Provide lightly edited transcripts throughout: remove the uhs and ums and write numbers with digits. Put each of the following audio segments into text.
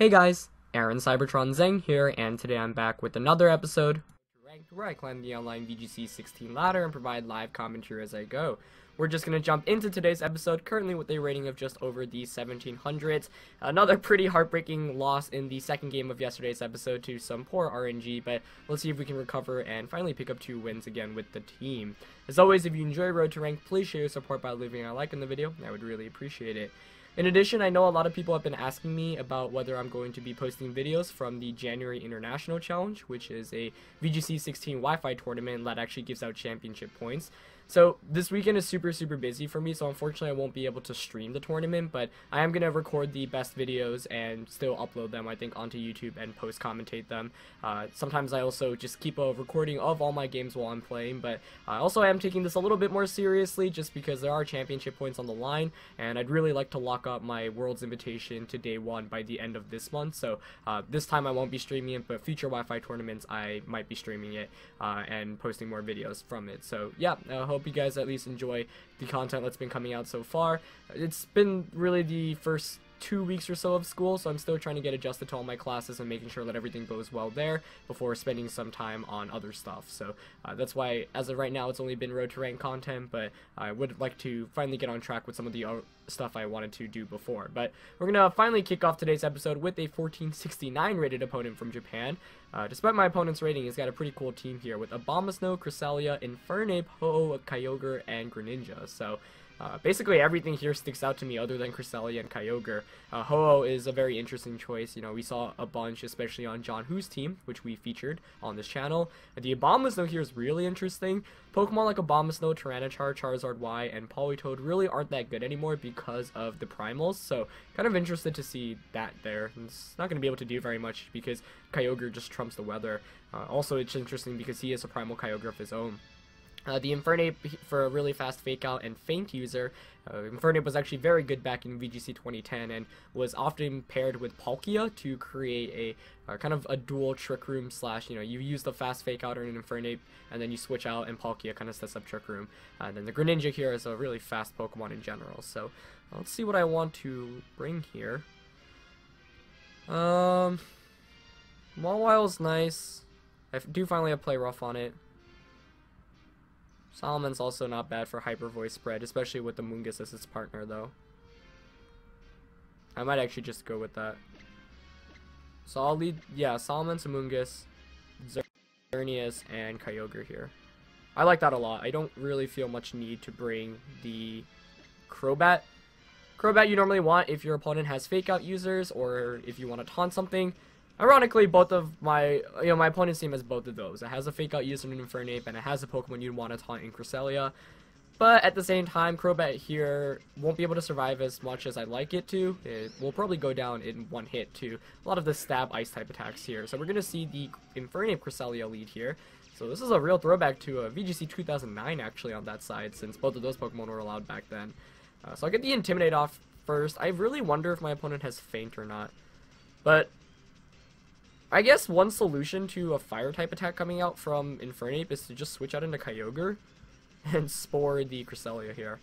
Hey guys, Aaron Cybertron Zeng here, and today I'm back with another episode where I climb the online VGC 16 ladder and provide live commentary as I go. We're just going to jump into today's episode, currently with a rating of just over the 1700s. Another pretty heartbreaking loss in the second game of yesterday's episode to some poor RNG, but let's see if we can recover and finally pick up 2 wins again with the team. As always, if you enjoy Road to Rank, please show your support by leaving a like in the video. I would really appreciate it. In addition, I know a lot of people have been asking me about whether I'm going to be posting videos from the January International Challenge, which is a VGC 16 Wi-Fi tournament that actually gives out championship points. So this weekend is super busy for me, so unfortunately I won't be able to stream the tournament, but I am going to record the best videos and still upload them, I think, onto YouTube and post-commentate them. Sometimes I also just keep a recording of all my games while I'm playing, but also I am taking this a little bit more seriously just because there are championship points on the line, and I'd really like to lock up my World's Invitation to day 1 by the end of this month. So this time I won't be streaming it, but future Wi-Fi tournaments I might be streaming it and posting more videos from it. So yeah, I hope you guys at least enjoy the content that's been coming out so far. It's been really the first 2 weeks or so of school, so I'm still trying to get adjusted to all my classes and making sure that everything goes well there before spending some time on other stuff. So that's why as of right now it's only been Road to Rank content, but I would like to finally get on track with some of the stuff I wanted to do before. But we're gonna finally kick off today's episode with a 1469 rated opponent from Japan. Despite my opponent's rating, he's got a pretty cool team here with Abomasnow, Cresselia, Infernape, Ho-Oh, Kyogre, and Greninja. So basically everything here sticks out to me other than Cresselia and Kyogre. Ho-Oh is a very interesting choice. You know, we saw a bunch, especially on John Hu's team, which we featured on this channel. The Abomasnow here is really interesting. Pokemon like Abomasnow, Tyranitar, Charizard Y, and Politoed really aren't that good anymore because of the primals, so kind of interested to see that there. It's not going to be able to do very much because Kyogre just trumps the weather. Also, it's interesting because he is a primal Kyogre of his own. The Infernape, for a really fast Fake Out and Feint user, Infernape was actually very good back in VGC 2010 and was often paired with Palkia to create a kind of a dual Trick Room slash, you use the fast Fake Out on an Infernape and then you switch out and Palkia kind of sets up Trick Room. And then the Greninja here is a really fast Pokemon in general. So let's see what I want to bring here. Mawil's nice. I do finally have Play Rough on it. Solomon's also not bad for Hyper Voice spread, especially with the Mungus as its partner, though. I might actually just go with that. So I'll lead, yeah, Solomon, Mungus, Xerneas, and Kyogre here. I like that a lot. I don't really feel much need to bring the Crobat. Crobat you normally want if your opponent has Fake Out users, or if you want to taunt something. Ironically, both of my opponent's team has both of those. It has a Fake Out user in Infernape, and it has a Pokemon you'd want to taunt in Cresselia. But at the same time, Crobat here won't be able to survive as much as I'd like it to. It will probably go down in one hit to a lot of the stab ice type attacks here. So we're going to see the Infernape Cresselia lead here. So this is a real throwback to a VGC 2009 actually on that side, since both of those Pokemon were allowed back then. So I'll get the Intimidate off first. I really wonder if my opponent has Feint or not. But I guess one solution to a fire type attack coming out from Infernape is to just switch out into Kyogre and spore the Cresselia here.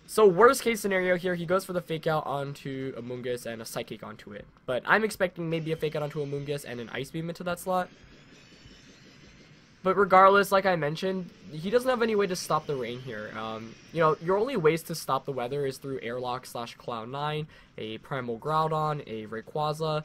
So worst case scenario here, he goes for the Fake Out onto a Mungus and a Psychic onto it. But I'm expecting maybe a Fake Out onto a Mungus and an Ice Beam into that slot. But regardless, like I mentioned, he doesn't have any way to stop the rain here. Your only ways to stop the weather is through Airlock / Cloud9, a Primal Groudon, a Rayquaza,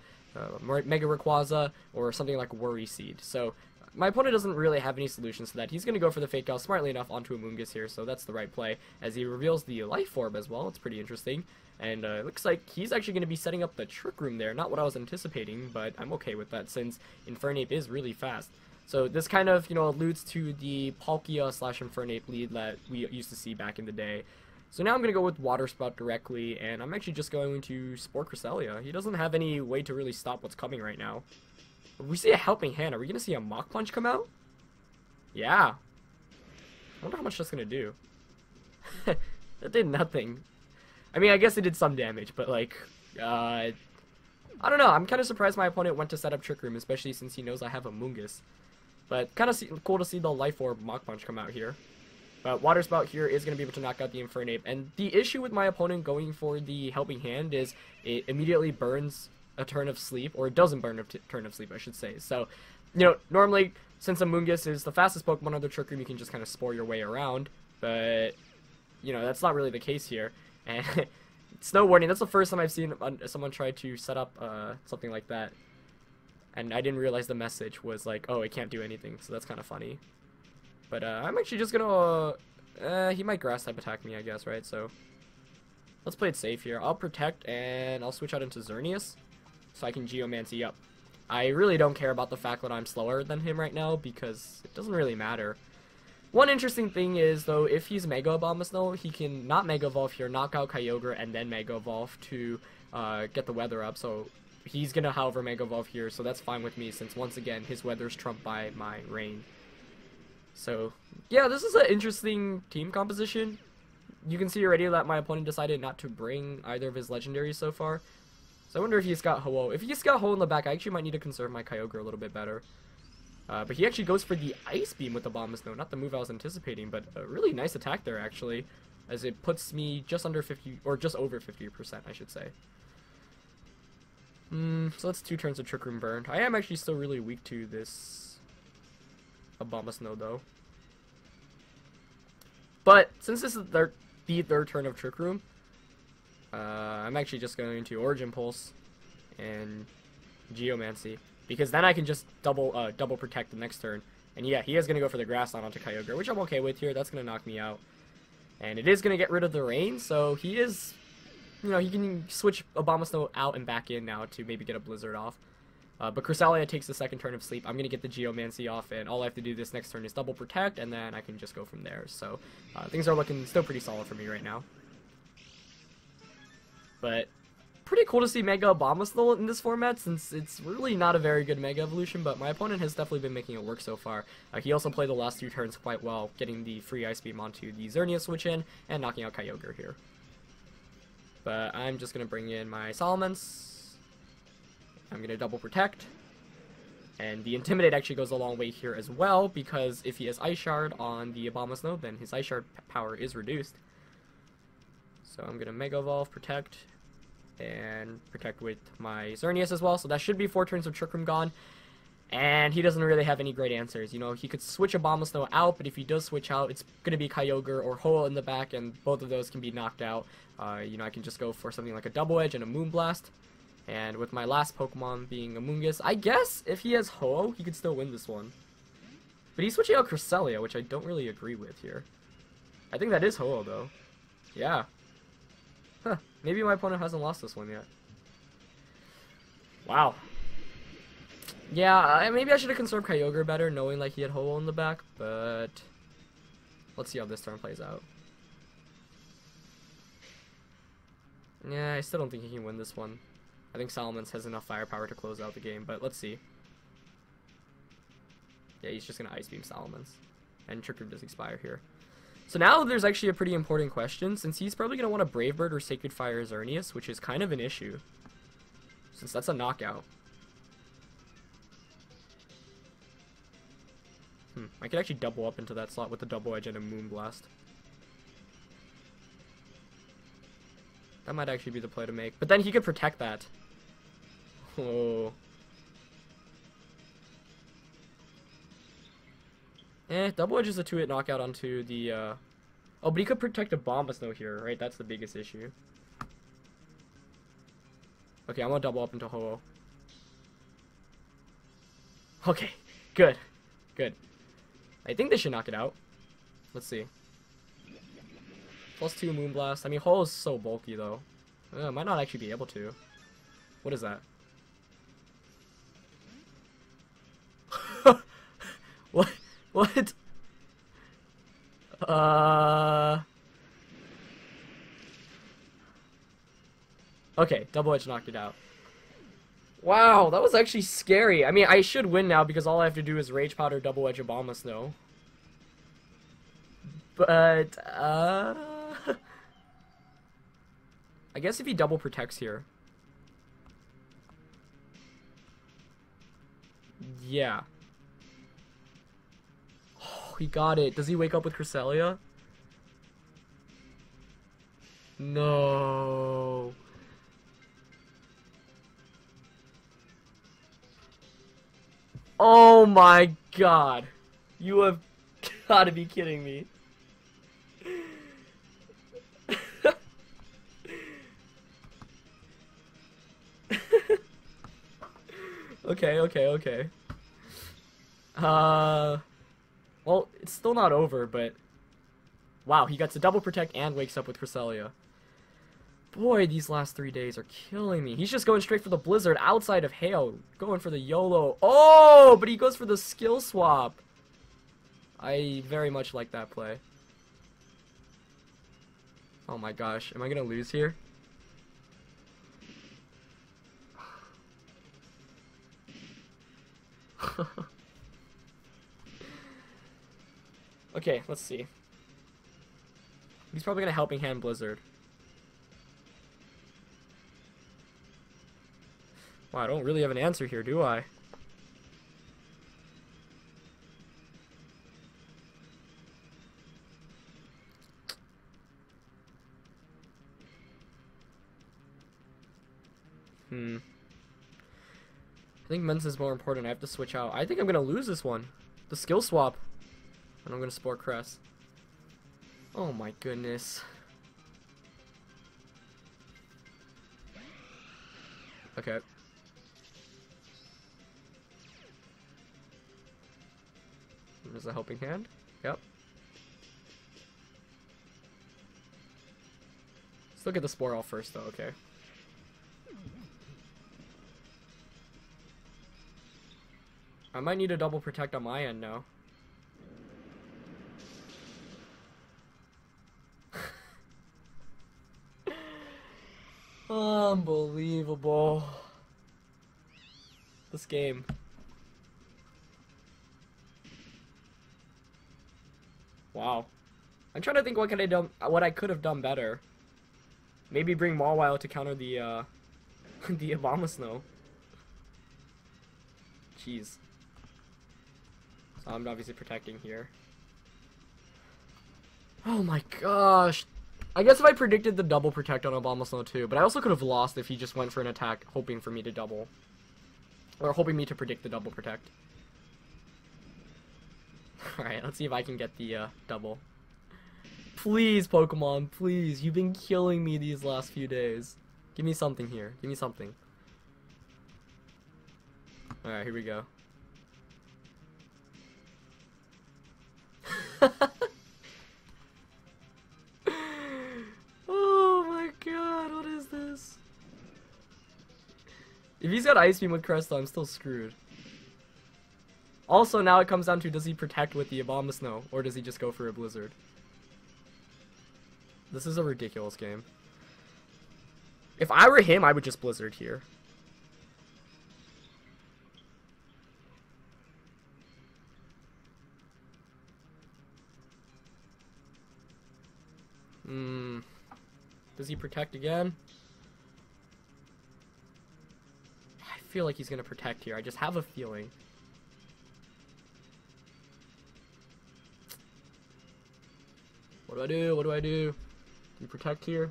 Mega Rayquaza, or something like Worry Seed. So my opponent doesn't really have any solutions to that. He's going to go for the Fake Out smartly enough onto a Mungus here, so that's the right play, as he reveals the Life Orb as well. It's pretty interesting. And it looks like he's actually going to be setting up the Trick Room there. Not what I was anticipating, but I'm okay with that since Infernape is really fast. So this kind of, alludes to the Palkia / Infernape lead that we used to see back in the day. So now I'm going to go with Water Spout directly, and I'm actually just going to Spore Cresselia. He doesn't have any way to really stop what's coming right now. If we see a Helping Hand, are we going to see a Mach Punch come out? Yeah. I wonder how much that's going to do. That did nothing. I mean, I guess it did some damage, but like, I don't know. I'm kind of surprised my opponent went to set up Trick Room, especially since he knows I have a Mungus. But kind of cool to see the Life Orb Mach Punch come out here. But Water Spout here is going to be able to knock out the Infernape. And the issue with my opponent going for the Helping Hand is it immediately burns a turn of sleep, or it doesn't burn a turn of sleep, I should say. So, you know, normally, since Amoonguss is the fastest Pokemon on the Trick Room, you can just kind of spore your way around, but, you know, that's not really the case here. And Snow Warning, that's the first time I've seen someone try to set up something like that. And I didn't realize the message was like, oh, it can't do anything, so that's kind of funny. But I'm actually just gonna, he might Grass type attack me, I guess, right? So let's play it safe here. I'll Protect, and I'll switch out into Xerneas, so I can Geomancy up. I really don't care about the fact that I'm slower than him right now, because it doesn't really matter. One interesting thing is, though, if he's Mega Abomasnow, he can not Mega Evolve here, knock out Kyogre, and then Mega Evolve to get the weather up, so he's gonna, however, Mega Evolve here, so that's fine with me, since, once again, his weather's trumped by my rain. So, yeah, this is an interesting team composition. You can see already that my opponent decided not to bring either of his legendaries so far. So I wonder if he's got Ho-Oh. If he's got Ho-Oh in the back, I actually might need to conserve my Kyogre a little bit better. But he actually goes for the Ice Beam with the Abomasnow, not the move I was anticipating, but a really nice attack there, actually, as it puts me just under 50, or just over 50%, I should say. So that's 2 turns of Trick Room burned. I am actually still really weak to this Abomasnow, though. But since this is the third turn of Trick Room, I'm actually just going to Origin Pulse and Geomancy, because then I can just double Protect the next turn. And yeah, he is going to go for the Grass Knot onto Kyogre, which I'm okay with here. That's going to knock me out. And it is going to get rid of the rain, so he is, you know, he can switch Abomasnow out and back in now to maybe get a Blizzard off. But Cresselia takes the second turn of sleep. I'm going to get the Geomancy off, and all I have to do this next turn is double Protect, and then I can just go from there. So things are looking still pretty solid for me right now. But pretty cool to see Mega Abomasnow in this format, since it's really not a very good Mega Evolution, but my opponent has definitely been making it work so far. He also played the last 2 turns quite well, getting the free Ice Beam onto the Xerneas switch in, and knocking out Kyogre here. But I'm just going to bring in my Salamence. I'm going to double Protect, and the Intimidate actually goes a long way here as well, because if he has Ice Shard on the Abomasnow, then his Ice Shard power is reduced. So I'm going to Mega Evolve, Protect, and Protect with my Xerneas as well, so that should be 4 turns of Trick Room gone, and he doesn't really have any great answers. You know, he could switch Abomasnow out, but if he does switch out, it's going to be Kyogre or Ho-Oh in the back, and both of those can be knocked out. You know, I can just go for something like a Double Edge and a Moonblast. And with my last Pokemon being Amoonguss, I guess if he has Ho-Oh, he could still win this one. But he's switching out Cresselia, which I don't really agree with here. I think that is Ho-Oh, though. Yeah. Huh. Maybe my opponent hasn't lost this one yet. Wow. Yeah, maybe I should have conserved Kyogre better, knowing like he had Ho-Oh in the back, but let's see how this turn plays out. Yeah, I still don't think he can win this one. I think Salamence has enough firepower to close out the game, but let's see. Yeah, he's just going to Ice Beam Salamence. And Trick Room does expire here. So now there's actually a pretty important question, since he's probably going to want a Brave Bird or Sacred Fire Xerneas, which is kind of an issue, since that's a knockout. I could actually double up into that slot with a Double Edge and a Moonblast. That might actually be the play to make. But then he could Protect that. Oh. Double Edge is a 2-hit knockout onto the, Oh, but he could Protect Abomasnow here, right? That's the biggest issue. Okay, I'm gonna double up into Ho-Oh. Okay, good. Good. I think they should knock it out. Let's see. +2 Moonblast. I mean, Ho-Oh is so bulky, though. Might not actually be able to. What is that? What? What? Okay, Double Edge knocked it out. Wow, that was actually scary. I mean, I should win now because all I have to do is Rage Powder, Double Edge, Abomasnow. But, I guess if he double protects here. Yeah. Oh, he got it. Does he wake up with Cresselia? No. Oh my god. You have gotta be kidding me. Okay. Well, it's still not over, but wow, he gets a double protect and wakes up with Cresselia. Boy, these last 3 days are killing me. He's just going straight for the Blizzard outside of Hail. Going for the YOLO. Oh, but he goes for the skill swap. I very much like that play. Oh my gosh, am I gonna lose here? Okay, let's see. He's probably gonna Helping Hand Blizzard. Wow, I don't really have an answer here, do I? I think Men's is more important. I have to switch out. I think I'm gonna lose this one. The skill swap. And I'm gonna Spore Crest. Oh my goodness. Okay. There's a Helping Hand. Yep. Still get the Spore off first though, okay. I might need a double protect on my end now. Unbelievable. This game. Wow. I'm trying to think what I could have done better. Maybe bring Mawile to counter the the Abomasnow. Jeez. So I'm obviously protecting here. Oh my gosh. I guess if I predicted the double protect on Abomasnow too, but I also could have lost if he just went for an attack hoping for me to double. Or hoping me to predict the double protect. Alright, let's see if I can get the double. Please, Pokemon, please. You've been killing me these last few days. Give me something here. Give me something. Alright, here we go. Oh my god, what is this? If he's got Ice Beam with Cresta, I'm still screwed. Also, now it comes down to, does he protect with the Abomasnow, or does he just go for a Blizzard? This is a ridiculous game. If I were him, I would just Blizzard here. Does he protect again? I feel like he's gonna protect here. I just have a feeling. What do I do? What do I do? Do you protect here?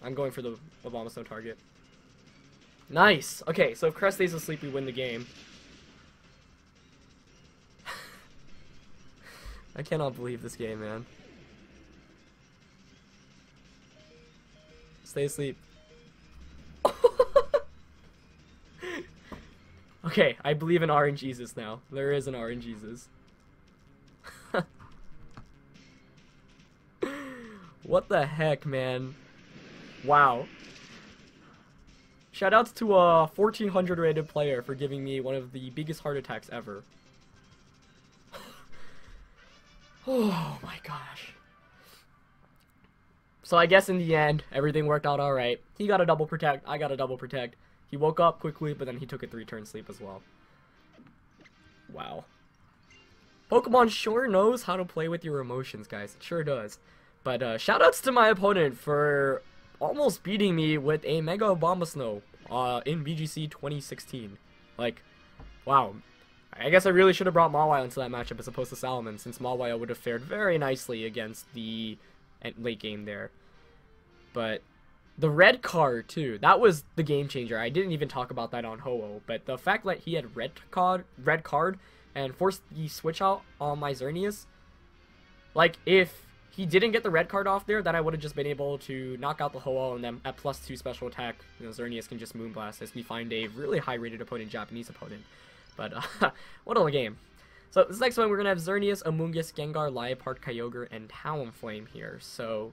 I'm going for the Abomasnow target. Nice! Okay, so if Crest stays asleep, we win the game. I cannot believe this game, man. Stay asleep. Okay, I believe in RNGesus now. There is an RNGesus. What the heck, man? Wow. Shoutouts to a 1400 rated player for giving me one of the biggest heart attacks ever. Oh my gosh. So I guess in the end, everything worked out alright. He got a double protect, I got a double protect. He woke up quickly, but then he took a 3-turn sleep as well. Wow. Pokemon sure knows how to play with your emotions, guys. It sure does. But shoutouts to my opponent for almost beating me with a Mega Abomasnow in VGC 2016. Like, wow. I guess I really should have brought Mawile into that matchup as opposed to Salomon, since Mawile would have fared very nicely against the late game there. But The red card, too. That was the game changer. I didn't even talk about that on Ho-Oh, but the fact that he had red card and forced the switch out on my Xerneas, like, if he didn't get the red card off there, then I would have just been able to knock out the Ho-Oh, and then at +2 special attack, you know, Xerneas can just Moonblast as we find a really high-rated opponent, Japanese opponent. But, what a game. So, this next one, we're going to have Xerneas, Amoonguss, Gengar, Liepard, Kyogre, and Talonflame here. So,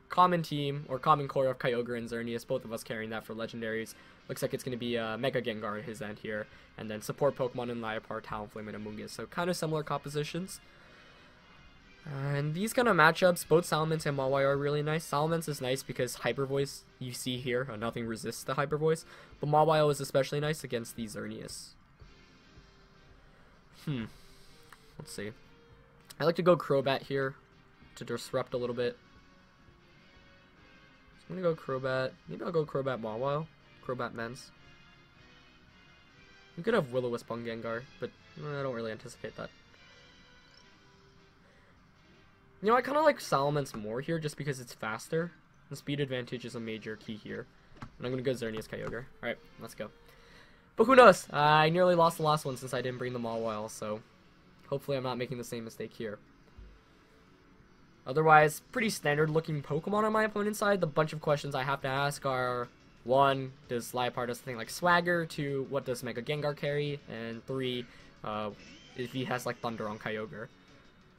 common team, or common core of Kyogre and Xerneas, both of us carrying that for legendaries. Looks like it's going to be Mega Gengar at his end here, and then support Pokemon in Liepard, Talonflame, and Amoonguss. So, kind of similar compositions. And these kind of matchups, both Salamence and Mawile are really nice. Salamence is nice because Hyper Voice, you see here, nothing resists the Hyper Voice. But Mawile is especially nice against the Xerneas. Let's see. I like to go Crobat here to disrupt a little bit. So I'm going to go Crobat. Maybe I'll go Crobat Mawile. Crobat Mens. You could have Will-O-Wisp on Gengar, but I don't really anticipate that. You know, I kind of like Salamence more here just because it's faster. The speed advantage is a major key here. And I'm going to go Xerneas Kyogre. Alright, let's go. But who knows? I nearly lost the last one since I didn't bring the Mawile, so hopefully I'm not making the same mistake here. Otherwise, pretty standard looking Pokemon on my opponent's side. The bunch of questions I have to ask are, 1, does Liepard do something like Swagger? 2, what does Mega Gengar carry? And 3, if he has like Thunder on Kyogre.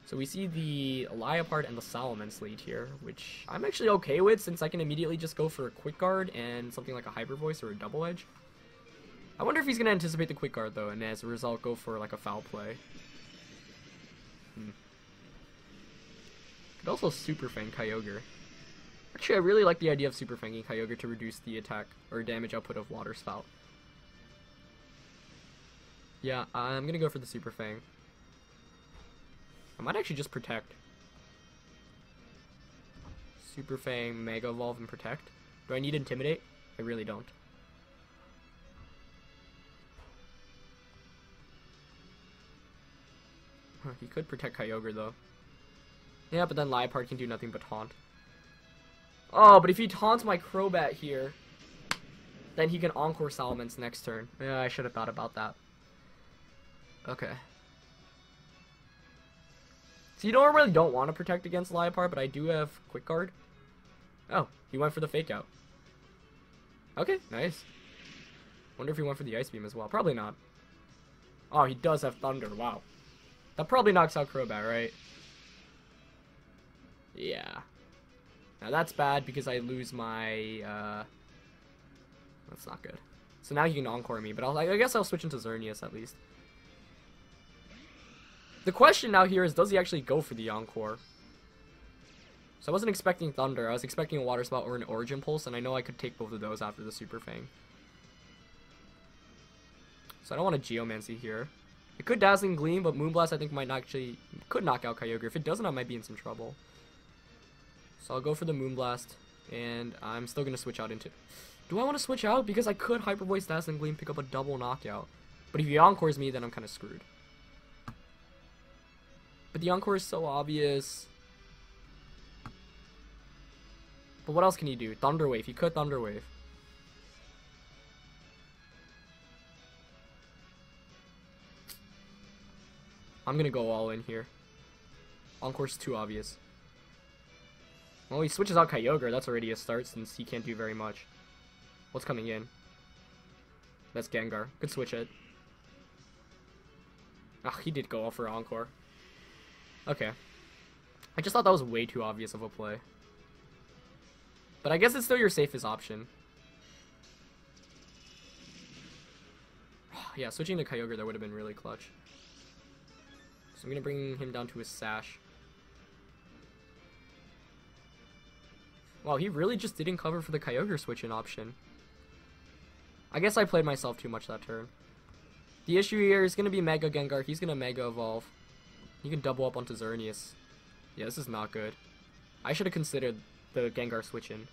So we see the Liepard and the Salamence lead here, which I'm actually okay with since I can immediately just go for a Quick Guard and something like a Hyper Voice or a Double Edge. I wonder if he's going to anticipate the Quick Guard though, and as a result go for like a Foul Play. Could also Super Fang Kyogre. Actually, I really like the idea of Super Fanging Kyogre to reduce the attack or damage output of Water Spout. Yeah, I'm going to go for the Super Fang. I might actually just Protect. Super Fang, Mega Evolve, and Protect. Do I need Intimidate? I really don't. He could Protect Kyogre, though. Yeah, but then Liepard can do nothing but Taunt. Oh, but if he taunts my Crobat here, then he can Encore Salamence next turn. Yeah, I should have thought about that. Okay. So you normally don't want to protect against Liepard, but I do have Quick Guard. Oh, he went for the Fake Out. Okay, nice. Wonder if he went for the Ice Beam as well. Probably not. Oh, he does have Thunder. Wow. That probably knocks out Crobat, right? Yeah. Now that's bad because I lose my, that's not good. So now he can Encore me, but I guess I'll switch into Xerneas at least. The question now here is, does he actually go for the Encore? So I wasn't expecting Thunder. I was expecting a Water Spout or an Origin Pulse, and I know I could take both of those after the Super Fang. So I don't want a Geomancy here. It could Dazzling Gleam, but Moonblast I think might actually could knock out Kyogre. If it doesn't, I might be in some trouble. So I'll go for the Moonblast, and I'm still going to switch out into... Do I want to switch out? Because I could Hyper Voice Dazzling Gleam, pick up a double knockout. But if he Encores me, then I'm kind of screwed. But the Encore is so obvious. But what else can he do? Thunder Wave. He could Thunder Wave. I'm going to go all in here. Encore's too obvious. Well, he switches out Kyogre. That's already a start since he can't do very much. What's coming in? That's Gengar. Could switch it. Ah, he did go all for Encore. Okay. I just thought that was way too obvious of a play. But I guess it's still your safest option. Yeah, switching to Kyogre there would have been really clutch. So I'm going to bring him down to his Sash. Wow, he really just didn't cover for the Kyogre switch-in option. I guess I played myself too much that turn. The issue here is going to be Mega Gengar. He's going to Mega Evolve. He can double up onto Xerneas. Yeah, this is not good. I should have considered the Gengar switch-in.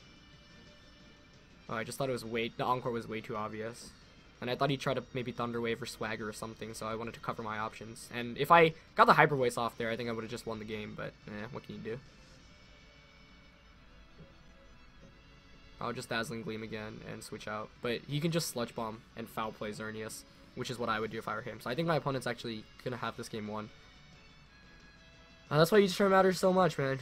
Oh, I just thought it was the Encore was way too obvious. And I thought he'd try to maybe Thunder Wave or Swagger or something, so I wanted to cover my options. And if I got the Hyper Voice off there, I think I would have just won the game, but what can you do? I'll just Dazzling Gleam again and switch out. But he can just Sludge Bomb and Foul Play Xerneas, which is what I would do if I were him. So I think my opponent's actually gonna have this game won. That's why each turn matters so much, man.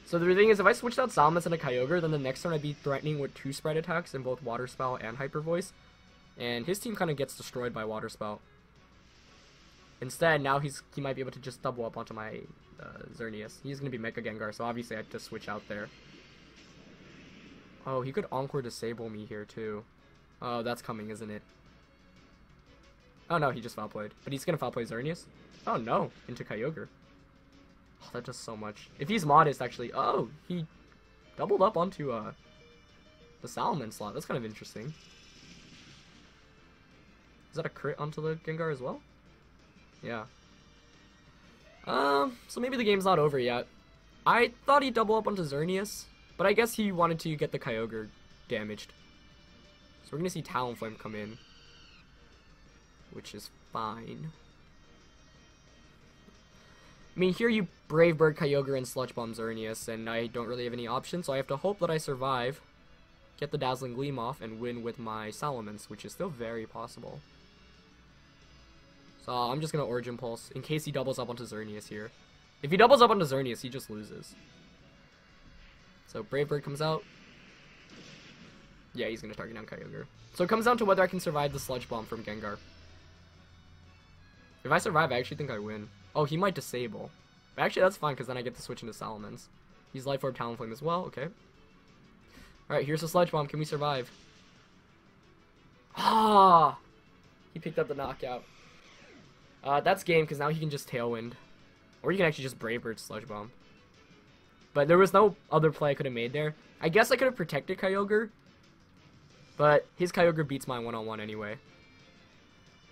So the thing is, if I switched out Salamence and a Kyogre, then the next turn I'd be threatening with 2 spread attacks in both Water Spout and Hyper Voice. And his team kind of gets destroyed by Water Spout. Instead, now he might be able to just double up onto my Xerneas. He's going to be Mecha Gengar, so obviously I have to switch out there. Oh, he could Encore Disable me here too. Oh, that's coming, isn't it? Oh no, he just Foul Played. But he's going to Foul Play Xerneas? Oh no, into Kyogre. Oh, that does so much. If he's Modest, actually. Oh, he doubled up onto the Salamence slot. That's kind of interesting. Is that a crit onto the Gengar as well? Yeah. So maybe the game's not over yet. I thought he'd double up onto Xerneas, but I guess he wanted to get the Kyogre damaged. So we're gonna see Talonflame come in, which is fine. I mean, here you Brave Bird, Kyogre, and Sludge Bomb Xerneas, and I don't really have any options, so I have to hope that I survive, get the Dazzling Gleam off, and win with my Salamence, which is still very possible. So I'm just going to Origin Pulse, in case he doubles up onto Xerneas here. If he doubles up onto Xerneas, he just loses. So Brave Bird comes out. Yeah, he's going to target down Kyogre. So it comes down to whether I can survive the Sludge Bomb from Gengar. If I survive, I actually think I win. Oh, he might disable. But actually, that's fine, because then I get to switch into Salamence. He's Life Orb Talonflame as well. Okay. Alright, here's the Sludge Bomb. Can we survive? Ah! He picked up the knockout. That's game, because now he can just Tailwind. Or you can actually just Brave Bird Sludge Bomb. But there was no other play I could have made there. I guess I could have protected Kyogre. But his Kyogre beats mine one-on-one anyway.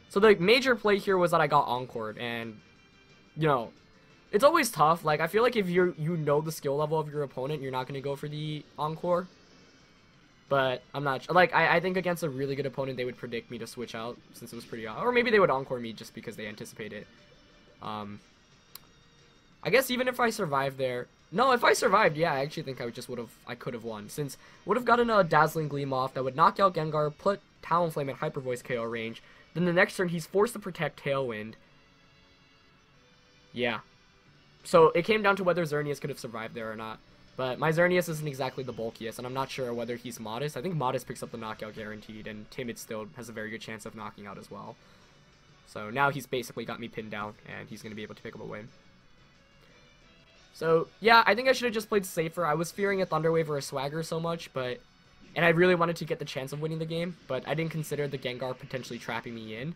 So the major play here was that I got Encored, and, you know, it's always tough. Like, I feel like if you know the skill level of your opponent, you're not going to go for the Encore. But I'm not, like, I think against a really good opponent, they would predict me to switch out, since it was pretty odd. Or maybe they would Encore me just because they anticipate it. I guess even if I survived there, no, if I survived, yeah, I actually think I could have won, since would have gotten a Dazzling Gleam off that would knock out Gengar, put Talonflame at Hyper Voice KO range. Then the next turn, he's forced to protect Tailwind. Yeah. So it came down to whether Xerneas could have survived there or not. But my Xerneas isn't exactly the bulkiest, and I'm not sure whether he's Modest. I think Modest picks up the knockout guaranteed, and Timid still has a very good chance of knocking out as well. So now he's basically got me pinned down, and he's going to be able to pick up a win. So, yeah, I think I should have just played safer. I was fearing a Thunder Wave or a Swagger so much, but... And I really wanted to get the chance of winning the game, but I didn't consider the Gengar potentially trapping me in.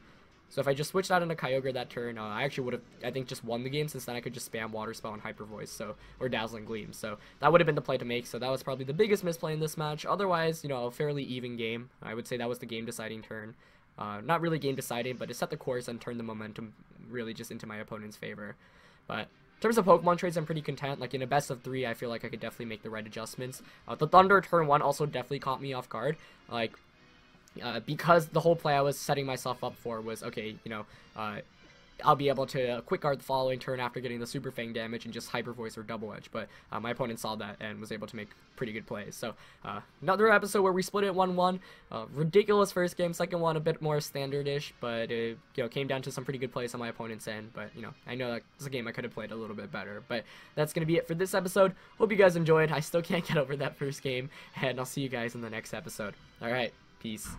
So if I just switched out into Kyogre that turn, I actually would have, I think, just won the game, since then I could just spam Water Spell and Hyper Voice, so, or Dazzling Gleam. So that would have been the play to make, so that was probably the biggest misplay in this match. Otherwise, you know, a fairly even game. I would say that was the game-deciding turn. Not really game-deciding, but it set the course and turned the momentum really just into my opponent's favor. But... in terms of Pokemon trades, I'm pretty content. Like, in a best of 3, I feel like I could definitely make the right adjustments. The Thunder turn 1 also definitely caught me off guard. Like, because the whole play I was setting myself up for was, okay, you know, I'll be able to quick guard the following turn after getting the Super Fang damage and just Hyper Voice or Double Edge. But my opponent saw that and was able to make pretty good plays. So another episode where we split it 1-1. Ridiculous first game, second one a bit more standard-ish, but it, you know, came down to some pretty good plays on my opponent's end. But you know, I know that it's a game I could have played a little bit better. But that's gonna be it for this episode. Hope you guys enjoyed. I still can't get over that first game, and I'll see you guys in the next episode. All right, peace.